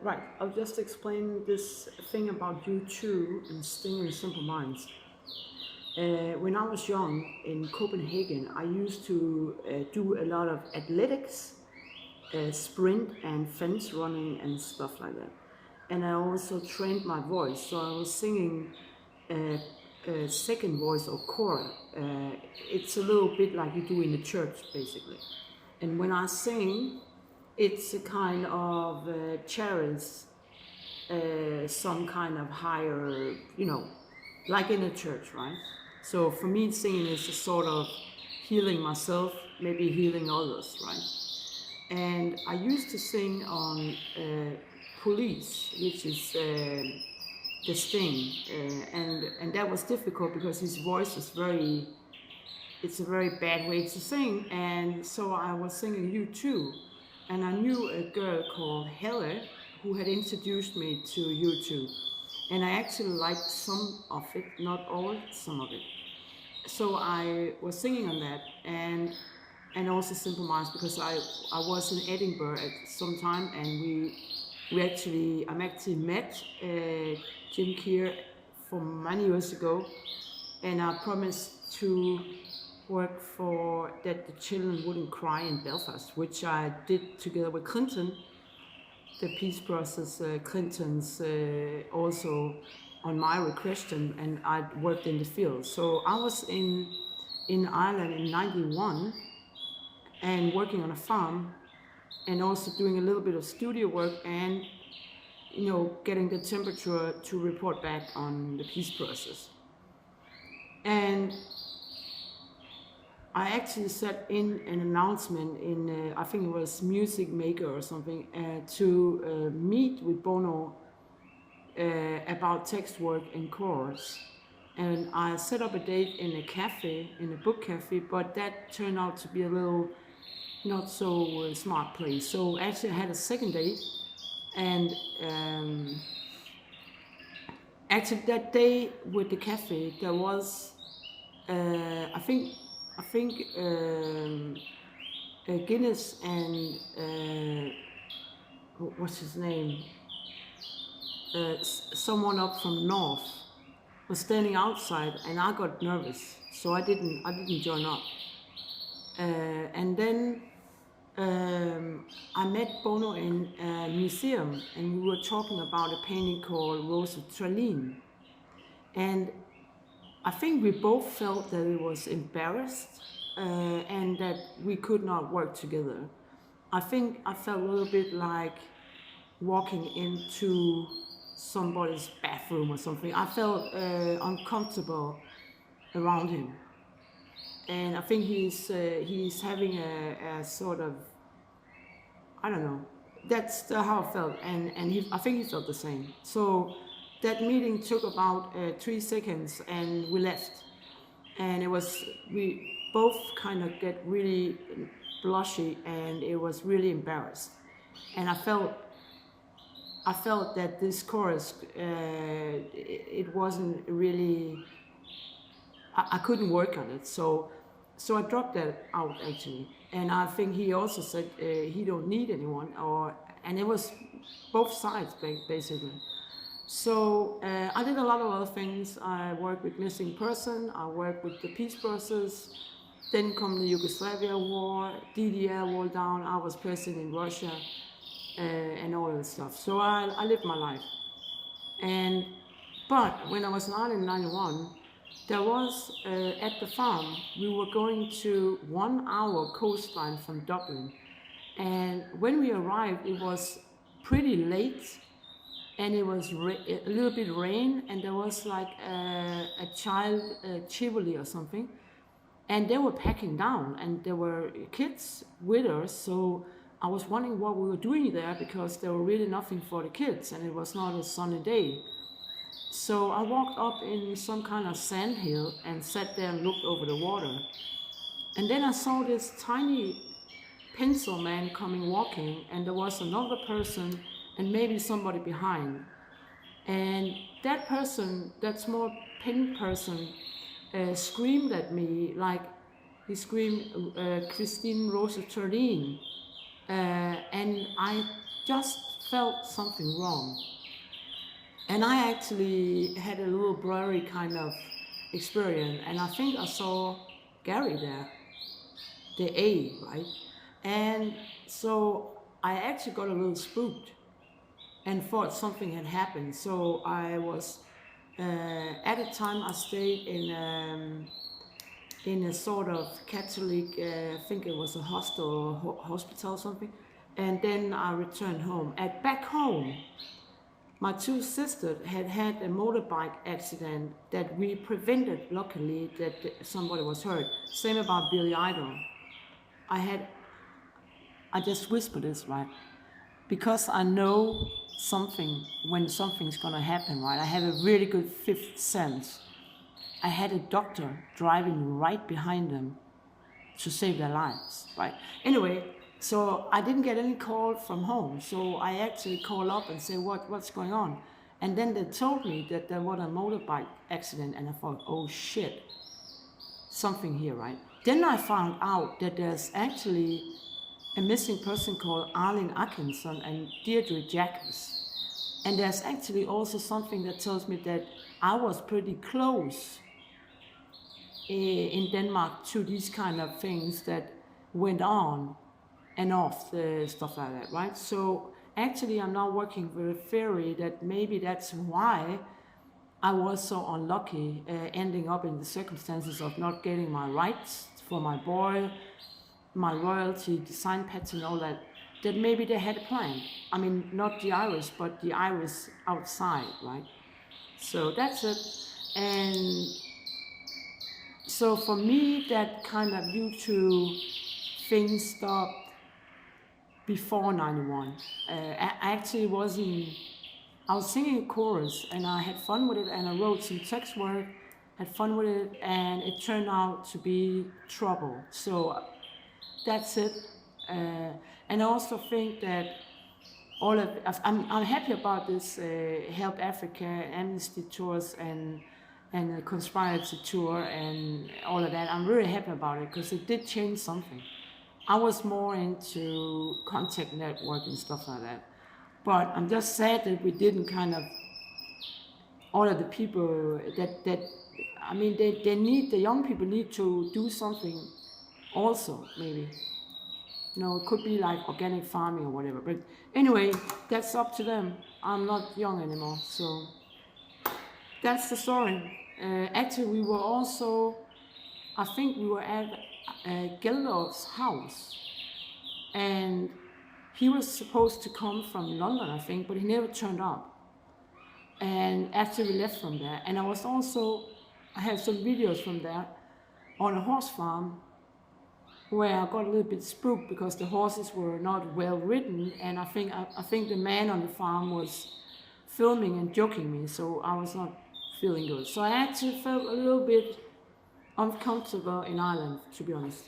Right, I'll just explain this thing about U2 and Sting and Simple Minds. When I was young in Copenhagen, I used to do a lot of athletics, sprint and fence running and stuff like that. And I also trained my voice, so I was singing a second voice or choir. It's a little bit like you do in the church, basically. And when I sing, it's a kind of charities, some kind of higher, like in a church, right? So for me, singing is a sort of healing myself, maybe healing others, right? And I used to sing on Police, which is the Sting, and that was difficult because his voice is it's a very bad way to sing, and so I was singing U2, and I knew a girl called Helle who had introduced me to U2, and I actually liked some of it, not all, some of it. So I was singing on that, and also Simple Minds, because I was in Edinburgh at some time, and I'm actually met Jim Keir for many years ago, and I promised to work for that the children wouldn't cry in Belfast, which I did together with Clinton, the peace process. Clinton's also on my request, and I worked in the field. So I was in Ireland in '91 and working on a farm, and also doing a little bit of studio work, and getting the temperature to report back on the peace process. And I actually set in an announcement in, I think it was Music Maker or something, to meet with Bono about text work and chorus. And I set up a date in a cafe, in a book cafe, but that turned out to be a little not so smart place. So actually I had a second date, and actually that day with the cafe, there was, I think Guinness and what's his name? Someone up from North was standing outside, and I got nervous, so I didn't join up. And then I met Bono in a museum, and we were talking about a painting called Rose of Tralin, and I think we both felt that it was embarrassed and that we could not work together. I think I felt a little bit like walking into somebody's bathroom or something. I felt uncomfortable around him, and I think he's having a sort of, I don't know. That's how I felt, and I think he felt the same. So that meeting took about 3 seconds, and we left. And we both kind of get really blushy, and it was really embarrassed. And I felt that this chorus, it wasn't really, I couldn't work on it. So I dropped that out actually. And I think he also said he don't need anyone, and it was both sides basically. So I did a lot of other things. I worked with missing person, I worked with the peace process, then come the Yugoslavia war, DDR wall down, I was president in Russia, and all that stuff. So I lived my life. But when I was in Ireland in '91, there was, at the farm, we were going to 1 hour coastline from Dublin. And when we arrived, it was pretty late, and it was a little bit rain, and there was like a child Tivoli or something, and they were packing down, and there were kids with us. So I was wondering what we were doing there, because there were really nothing for the kids, and it was not a sunny day. So I walked up in some kind of sand hill and sat there and looked over the water, and then I saw this tiny pencil man coming walking, and there was another person and maybe somebody behind. And that person, that small pink person, screamed at me, like he screamed, Christine Rose of Turin. And I just felt something wrong. And I actually had a little blurry kind of experience, and I think I saw Gary there, the A, right? And so I actually got a little spooked and thought something had happened. So I was, at the time I stayed in a sort of Catholic, I think it was a hostel or hospital or something. And then I returned home. Back home, my two sisters had had a motorbike accident that we prevented, luckily, that somebody was hurt. Same about Billy Idol. I just whisper this, right? Because I know something, when something's gonna happen, right? I have a really good fifth sense. I had a doctor driving right behind them to save their lives, right? Anyway, so I didn't get any call from home, so I actually called up and said, what's going on? And then they told me that there was a motorbike accident, and I thought, oh shit, something here, right? Then I found out that there's actually a missing person called Arlene Atkinson and Deirdre Jacobs. And there's actually also something that tells me that I was pretty close in Denmark to these kind of things that went on and off, stuff like that, right? So actually I'm now working with a theory that maybe that's why I was so unlucky, ending up in the circumstances of not getting my rights for my boy, my royalty, design pattern, all that, that maybe they had a plan. I mean, not the iris, but the iris outside, right? So that's it. And so for me, that kind of YouTube thing stopped before 91. I actually I was singing a chorus and I had fun with it, and I wrote some text work, had fun with it, and it turned out to be trouble. So that's it. And I also think that I'm happy about this Help Africa, Amnesty tours, and the Conspiracy tour and all of that. I'm really happy about it because it did change something. I was more into contact network and stuff like that. But I'm just sad that we didn't kind of, all of the people that I mean, the young people need to do something also, maybe. You know, it could be like organic farming or whatever. But anyway, that's up to them. I'm not young anymore, so that's the story. Actually, we were also, I think we were at Geldof's house, and he was supposed to come from London, I think, but he never turned up. And after we left from there, and I have some videos from there on a horse farm where I got a little bit spooked because the horses were not well ridden, and I think the man on the farm was filming and joking me, so I was not feeling good. So I actually felt a little bit uncomfortable in Ireland, to be honest.